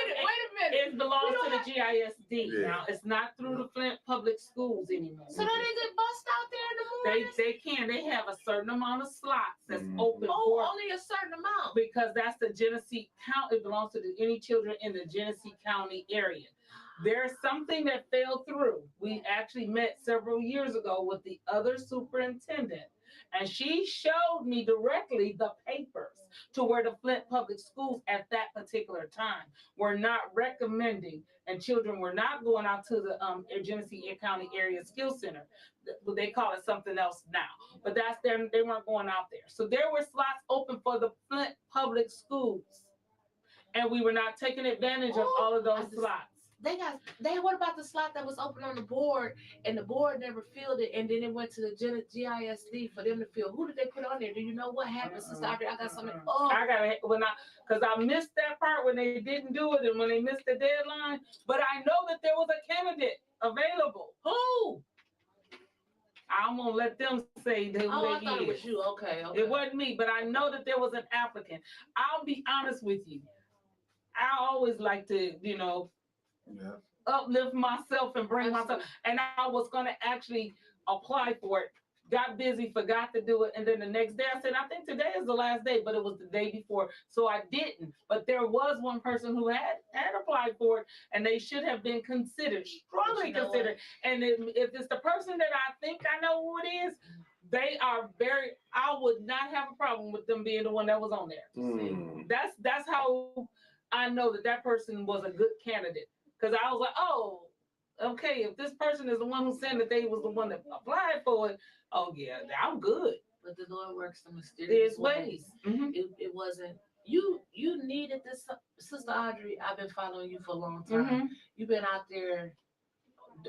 [SPEAKER 3] It belongs to the GISD
[SPEAKER 2] Yeah.
[SPEAKER 3] now. It's not through the Flint Public Schools anymore.
[SPEAKER 1] So don't they get bussed out there in the morning?
[SPEAKER 3] They can. They have a certain amount of slots that's
[SPEAKER 2] Mhm.
[SPEAKER 3] open
[SPEAKER 1] Oh,
[SPEAKER 3] for
[SPEAKER 1] only a certain amount.
[SPEAKER 3] because that's the Genesee County. It belongs to any children in the Genesee County area. There's something that fell through. We actually met several years ago with the other superintendent, and she showed me directly the papers to where the Flint Public Schools at that particular time were not recommending, and children were not going out to the Genesee County Area Skill Center. They call it something else now, but that's them. They weren't going out there. So there were slots open for the Flint Public Schools, and we were not taking advantage of all of those slots.
[SPEAKER 1] What about the slot that was open on the board and the board never filled it, and then it went to the GISD for them to fill? Who did they put on there? Do you know what happened, Sis Audrey? I got something. Oh,
[SPEAKER 3] I got it because I missed that part when they didn't do it and when they missed the deadline. But I know that there was a candidate available.
[SPEAKER 1] who?
[SPEAKER 3] I'm gonna let them say who
[SPEAKER 1] I
[SPEAKER 3] they
[SPEAKER 1] thought it
[SPEAKER 3] is.
[SPEAKER 1] was you. Okay.
[SPEAKER 3] It wasn't me, but I know that there was an applicant. I'll be honest with you. I always like to,
[SPEAKER 2] Yeah.
[SPEAKER 3] uplift myself and bring myself. And I was going to actually apply for it. Got busy, forgot to do it. And then the next day I said, I think today is the last day, but it was the day before. So I didn't. But there was one person who had applied for it, and they should have been considered, strongly considered. And if it's the person that I think I know who it is, they are I would not have a problem with them being the one that was on there.
[SPEAKER 2] Mm.
[SPEAKER 3] That's how I know that person was a good candidate. Because I was like, oh, okay, if this person is the one who's saying that they was the one that applied for it, oh yeah, I'm good.
[SPEAKER 1] But the Lord works in mysterious ways.
[SPEAKER 3] Mm-hmm.
[SPEAKER 1] It wasn't you needed this, Sister Audrey. I've been following you for a long time.
[SPEAKER 3] Mm-hmm.
[SPEAKER 1] You've been out there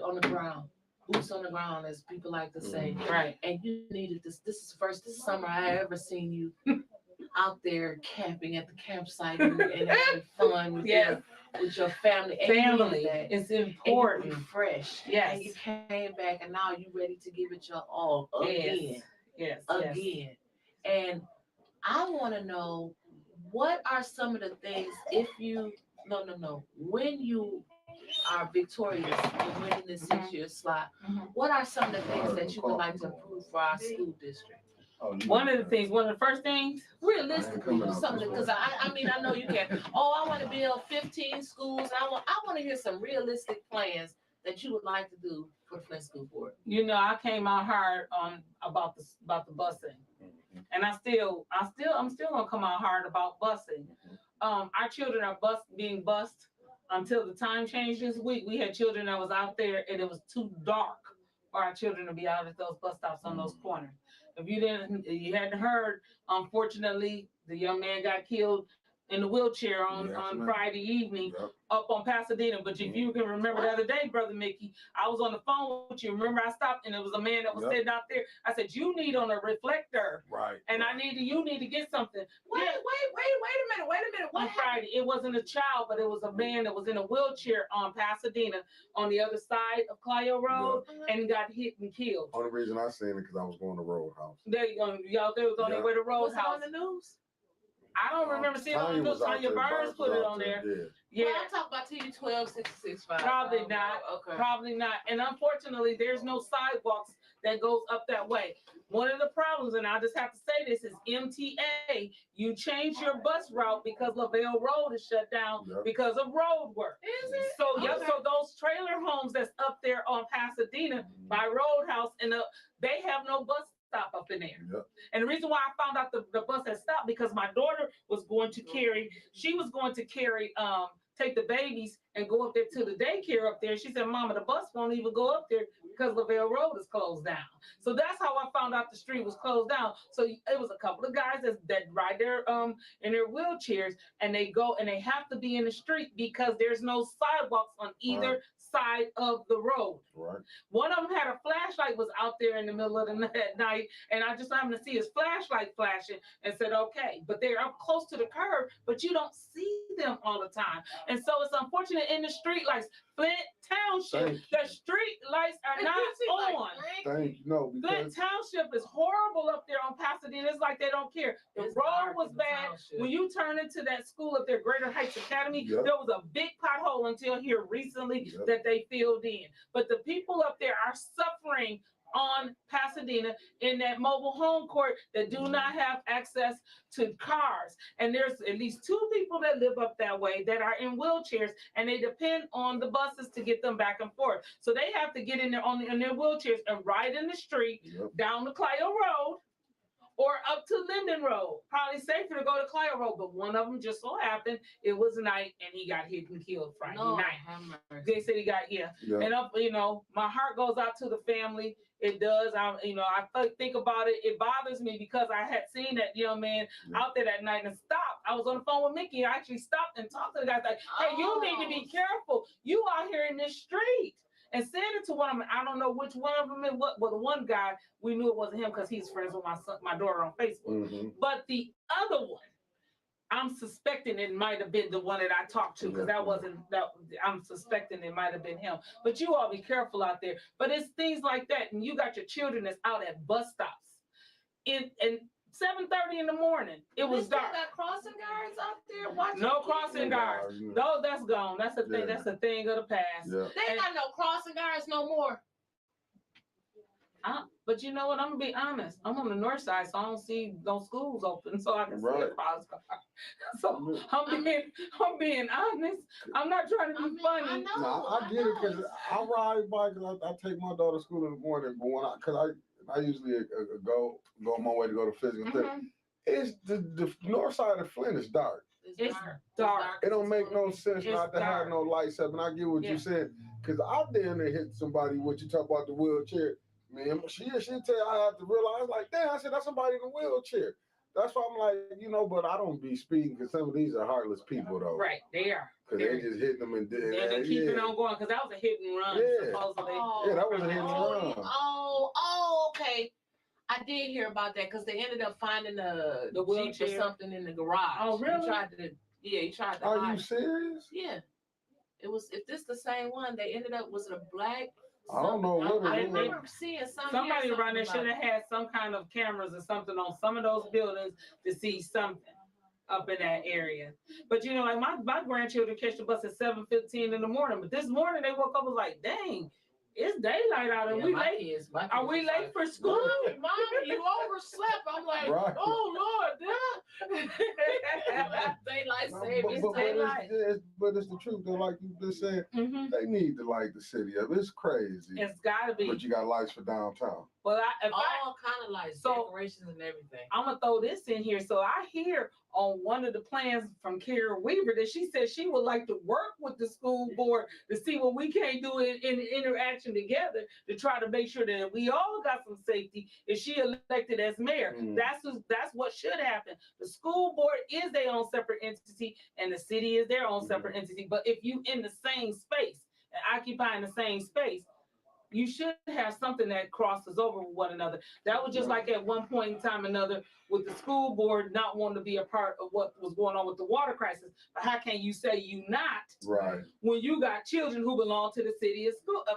[SPEAKER 1] on the ground, boots on the ground, as people like to say.
[SPEAKER 3] Right.
[SPEAKER 1] And you needed this. This is the first summer I ever seen you out there camping at the campsite and having fun with your family.
[SPEAKER 3] Family, it's important.
[SPEAKER 1] And you refreshed.
[SPEAKER 3] Yes.
[SPEAKER 1] And you came back, and now you're ready to give it your all again.
[SPEAKER 3] Yes.
[SPEAKER 1] Again. And I want to know, what are some of the things, when you are victorious in winning this 6-year slot, what are some of the things that you would like to improve for our school district?
[SPEAKER 3] One of the first things,
[SPEAKER 1] realistically, something, because I know you can. I want to build 15 schools. I want to hear some realistic plans that you would like to do for the Flint School Board.
[SPEAKER 3] I came out hard about the busing, and I'm still gonna come out hard about busing. Our children are being bused until the time changed this week. We had children that was out there, and it was too dark for our children to be out at those bus stops on those corners. If you hadn't heard, unfortunately, the young man got killed in the wheelchair on Friday evening up on Pasadena. But if you can remember the other day, Brother Mickey, I was on the phone with you. Remember, I stopped and it was a man that was sitting out there. I said, you need on a reflector.
[SPEAKER 2] Right.
[SPEAKER 3] And you need to get something.
[SPEAKER 1] Wait a minute.
[SPEAKER 3] On Friday, it wasn't a child, but it was a man that was in a wheelchair on Pasadena on the other side of Clio Road and got hit and killed.
[SPEAKER 2] Only reason I seen it because I was going to Roadhouse.
[SPEAKER 3] They was on their way to Roadhouse.
[SPEAKER 1] Was it on the news?
[SPEAKER 3] I don't remember seeing it on the news. Tanya Burns put it on there. Yeah.
[SPEAKER 1] Well, I'm talking about TV 12-665.
[SPEAKER 3] Probably not.
[SPEAKER 1] Okay.
[SPEAKER 3] Probably not. And unfortunately, there's no sidewalks that goes up that way. One of the problems, and I just have to say this, is MTA. You change your bus route because Lavelle Road is shut down because of road work.
[SPEAKER 1] Is it?
[SPEAKER 3] So so those trailer homes that's up there on Pasadena by Roadhouse they have no bus stop up in there. And the reason why I found out the bus had stopped because my daughter was going to carry, take the babies and go up there to the daycare up there. She said, Mama, the bus won't even go up there because Lavelle Road is closed down. So that's how I found out the street was closed down. So it was a couple of guys that ride their in their wheelchairs, and they go and they have to be in the street because there's no sidewalks on either side of the road.
[SPEAKER 2] Right.
[SPEAKER 3] One of them had a flashlight was out there in the middle of the night, and I just happened to see his flashlight flashing and said, okay, but they're up close to the curb, but you don't see them all the time. And so it's unfortunate in the street lights. Flint Township, the street lights are not on.
[SPEAKER 2] Thank you. No,
[SPEAKER 3] Flint Township is horrible up there on Pasadena. It's like they don't care. The road was bad? When you turn into that school up there, Greater Heights Academy,
[SPEAKER 2] Yep.
[SPEAKER 3] there was a big pothole until here recently
[SPEAKER 2] Yep.
[SPEAKER 3] that they filled in. But the people up there are suffering on Pasadena in that mobile home court that do not have access to cars. And there's at least 2 people that live up that way that are in wheelchairs, and they depend on the buses to get them back and forth. So they have to get in there in their wheelchairs and ride in the street down the Clio Road or up to Linden Road. Probably safer to go to Clio Road, but one of them just so happened it was night and he got hit and killed Friday night. They said he got and my heart goes out to the family. It does. I think about it. It bothers me because I had seen that young man out there that night and stopped. I was on the phone with Mickey. I actually stopped and talked to the guy. Like, hey, you need to be careful. You out here in this street. And said it to one of them. I don't know which one of them it was. Well, the one guy, we knew it wasn't him because he's friends with my daughter on Facebook. But the other one, I'm suspecting it might have been the one that I talked to because I'm suspecting it might have been him. But you all be careful out there. But it's things like that. And you got your children that's out at bus stops. And 7:30 in the morning. It was dark.
[SPEAKER 1] Got crossing guards out there watching.
[SPEAKER 3] No crossing guards. No, that's gone. That's a thing. Yeah. That's a thing of the past.
[SPEAKER 1] Yeah. They ain't got no crossing guards no more.
[SPEAKER 3] But you know what? I'm gonna be honest. I'm on the north side, so I don't see no schools open, so I can see a cross guard. So I'm being honest. I'm not trying to be funny.
[SPEAKER 2] I get it because I ride bike. I take my daughter to school in the morning, but I usually go on my way to go to physical therapy. It's the north side of Flint is dark.
[SPEAKER 3] It's dark.
[SPEAKER 2] It don't make no sense not to have no lights up. And I get what you said because I've been there hit somebody. What you talk about the wheelchair, man? She'll tell you I have to realize like, damn, I said that's somebody in a wheelchair. That's why I'm like, but I don't be speeding because some of these are heartless people though.
[SPEAKER 3] Right, they are.
[SPEAKER 2] Because they just hit them and
[SPEAKER 3] they've been keeping on going because that was a hit and run.
[SPEAKER 2] Supposedly. That was a hit and run.
[SPEAKER 1] Okay. I did hear about that because they ended up finding the Jeep or something in the garage.
[SPEAKER 3] Oh, really?
[SPEAKER 1] He tried to
[SPEAKER 2] Are
[SPEAKER 1] hide.
[SPEAKER 2] you serious?
[SPEAKER 1] Yeah. It was, if this the same one, they ended up, was it a black?
[SPEAKER 2] I don't know what
[SPEAKER 1] I remember seeing
[SPEAKER 3] somebody around there should have had some kind of cameras or something on some of those buildings to see something up in that area. But like my grandchildren catch the bus at 7:15 in the morning. But this morning they woke up and was like, dang, it's daylight out and we late. Kids are we late for school?
[SPEAKER 1] Mom, you overslept. I'm like, oh Lord, daylight savings.
[SPEAKER 2] But it's the truth though, like you just said, they need to light the city up. It's crazy.
[SPEAKER 3] It's gotta be.
[SPEAKER 2] But you got lights for downtown.
[SPEAKER 3] Well,
[SPEAKER 1] all kind of lights, decorations and everything.
[SPEAKER 3] I'm gonna throw this in here. So I hear on one of the plans from Kara Weaver that she said she would like to work with the school board to see what we can't do in interaction together to try to make sure that we all got some safety if she elected as mayor. That's what should happen. The school board is their own separate entity and the city is their own separate entity. But if you in the same space and occupying the same space, you should have something that crosses over with one another. That was just like at one point in time another with the school board not wanting to be a part of what was going on with the water crisis. But how can you say you not when you got children who belong to the city of Flint?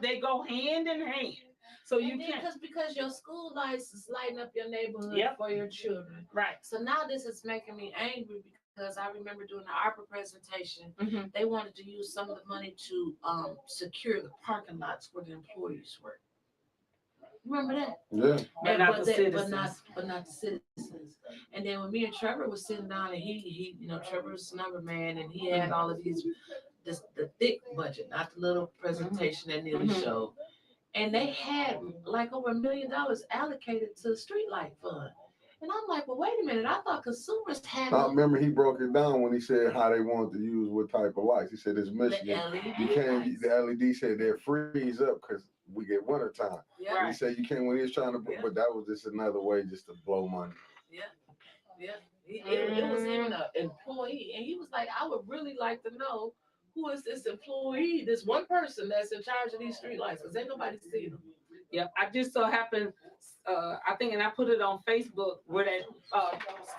[SPEAKER 3] They go hand in hand. So you can't
[SPEAKER 1] because your school lights is lighting up your neighborhood for your children.
[SPEAKER 3] Right.
[SPEAKER 1] So now this is making me angry because I remember doing the ARPA presentation. They wanted to use some of the money to secure the parking lots where the employees work. Remember that?
[SPEAKER 2] Yeah.
[SPEAKER 3] But not the citizens.
[SPEAKER 1] But not the citizens. And then when me and Trevor was sitting down and he Trevor's number man and he had all of these the thick budget, not the little presentation that Neely showed. And they had like over $1 million allocated to the streetlight fund. And I'm like, well, wait a minute. I thought consumers had.
[SPEAKER 2] I remember he broke it down when he said how they wanted to use what type of lights. He said it's Michigan. The LED said they'll freeze up because we get winter time. Yeah. He said you can't when he was trying to, but that was just another way just to blow money.
[SPEAKER 1] Yeah. It was even an employee, and he was like, I would really like to know who is this employee, this one person that's in charge of these streetlights, because ain't nobody seeing them.
[SPEAKER 3] Yep, I just so happened, I think, and I put it on Facebook where that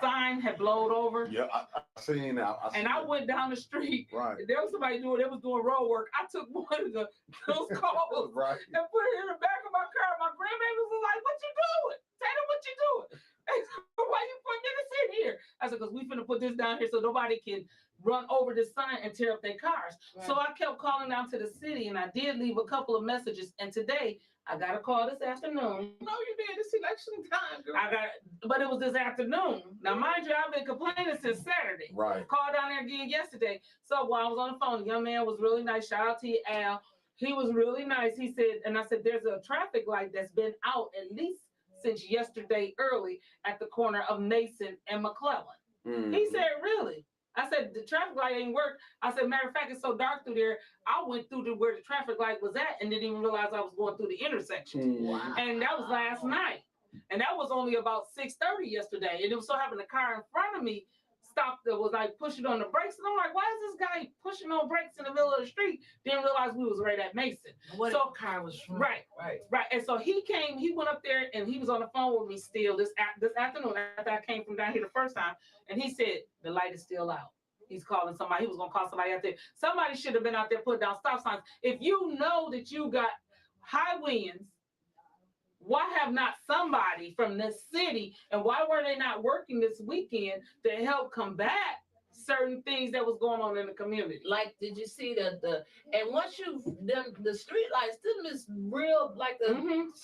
[SPEAKER 3] sign had blown over.
[SPEAKER 2] Yeah, I seen that.
[SPEAKER 3] I went down the street.
[SPEAKER 2] Right.
[SPEAKER 3] There was somebody they was doing road work. I took one of those calls and put it in the back of my car. My grandbaby was like, "What you doing? Taylor, what you doing?" Why said, because we finna put this down here so nobody can run over this sign and tear up their cars.
[SPEAKER 1] Right.
[SPEAKER 3] So I kept calling down to the city, and I did leave a couple of messages. And today I got a call this afternoon.
[SPEAKER 1] No, you did. It's election time, girl.
[SPEAKER 3] But it was this afternoon. Now, mind you, I've been complaining since Saturday.
[SPEAKER 2] Right.
[SPEAKER 3] Called down there again yesterday. So while I was on the phone, the young man was really nice. Shout out to you, Al. He was really nice. He said, and I said, there's a traffic light that's been out at least since yesterday early at the corner of Mason and McClellan. He said, really? I said, the traffic light ain't work. I said, matter of fact, it's so dark through there. I went through to where the traffic light was at and didn't even realize I was going through the intersection.
[SPEAKER 1] Wow.
[SPEAKER 3] And that was last night. And that was only about 6:30 yesterday. And it was so having a car in front of me stopped that was like pushing on the brakes. And I'm like, why is this guy pushing on brakes in the middle of the street? Didn't realize we was right at Mason.
[SPEAKER 1] What
[SPEAKER 3] So-
[SPEAKER 1] if the car was from?
[SPEAKER 3] Right.
[SPEAKER 1] Right.
[SPEAKER 3] And so he went up there and he was on the phone with me still this afternoon after I came from down here the first time. And he said, the light is still out. He's calling somebody. He was going to call somebody out there. Somebody should have been out there putting down stop signs. If you know that you got high winds, why have not somebody from the city, and why were they not working this weekend to help combat certain things that was going on in the community?
[SPEAKER 1] Like, did you see and once the street lights, them is real, like the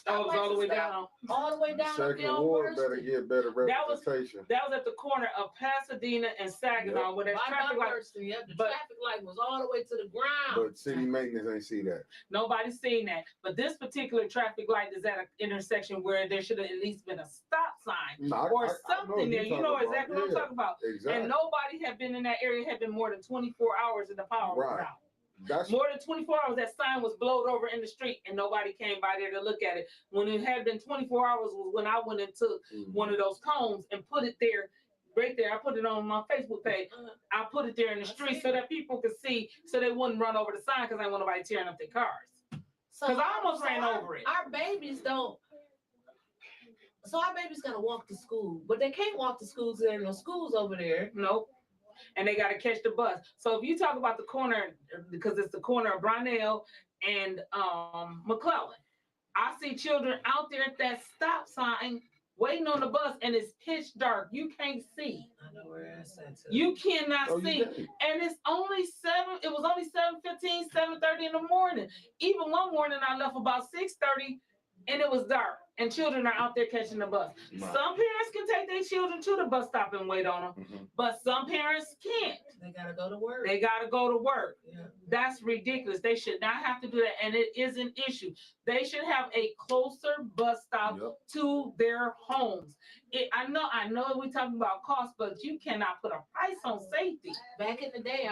[SPEAKER 3] All the way down.
[SPEAKER 1] all the way down. up
[SPEAKER 2] Second
[SPEAKER 1] there on
[SPEAKER 2] ward
[SPEAKER 1] First
[SPEAKER 2] better
[SPEAKER 1] Street.
[SPEAKER 2] get better
[SPEAKER 3] That was-
[SPEAKER 2] representation.
[SPEAKER 3] That was at the corner of Pasadena and Saginaw, where there's
[SPEAKER 1] Right
[SPEAKER 3] traffic
[SPEAKER 1] by
[SPEAKER 3] light.
[SPEAKER 1] First Street. Yep, the
[SPEAKER 3] But-
[SPEAKER 1] traffic light was all the way to the ground.
[SPEAKER 2] But city maintenance ain't see that.
[SPEAKER 3] Nobody's seen that. But this particular traffic light is at an intersection where there should have at least been a stop sign
[SPEAKER 2] No,
[SPEAKER 3] or
[SPEAKER 2] I know
[SPEAKER 3] something
[SPEAKER 2] what
[SPEAKER 3] there.
[SPEAKER 2] you're
[SPEAKER 3] You know
[SPEAKER 2] talking
[SPEAKER 3] exactly
[SPEAKER 2] about.
[SPEAKER 3] what I'm talking about.
[SPEAKER 2] Exactly.
[SPEAKER 3] And nobody had been in that area, had been more than 24 hours and the power was
[SPEAKER 2] Right.
[SPEAKER 3] out.
[SPEAKER 2] That's
[SPEAKER 3] More than 24 hours, that sign was blowed over in the street and nobody came by there to look at it. When it had been 24 hours was when I went and took one of those cones and put it there, right there. I put it on my Facebook page. I put it there in the street so that people could see, so they wouldn't run over the sign because I didn't want nobody tearing up their cars.
[SPEAKER 1] So
[SPEAKER 3] 'Cause I almost ran
[SPEAKER 1] our-
[SPEAKER 3] over it.
[SPEAKER 1] Our babies don't. So our babies gotta walk to school, but they can't walk to school because there ain't no schools over there.
[SPEAKER 3] Nope. And they got to catch the bus. So if you talk about the corner, because it's the corner of Brownell and McClellan, I see children out there at that stop sign waiting on the bus, and it's pitch dark. You can't see.
[SPEAKER 1] I know where that's at. Too.
[SPEAKER 3] You cannot
[SPEAKER 2] Oh, you
[SPEAKER 3] see.
[SPEAKER 2] did.
[SPEAKER 3] And it's only 7, it was only 7:15, 7:30 in the morning. Even one morning I left about 6:30 and it was dark and children are out there catching the bus.
[SPEAKER 2] Right.
[SPEAKER 3] Some parents can take their children to the bus stop and wait on them,
[SPEAKER 2] Mhm.
[SPEAKER 3] but some parents can't.
[SPEAKER 1] They gotta go to work.
[SPEAKER 3] They got to go to work.
[SPEAKER 1] Yeah.
[SPEAKER 3] That's ridiculous. They should not have to do that. And it is an issue. They should have a closer bus stop
[SPEAKER 2] Yep.
[SPEAKER 3] to their homes. I know we're talking about cost, but you cannot put a price on safety.
[SPEAKER 1] Back in the day,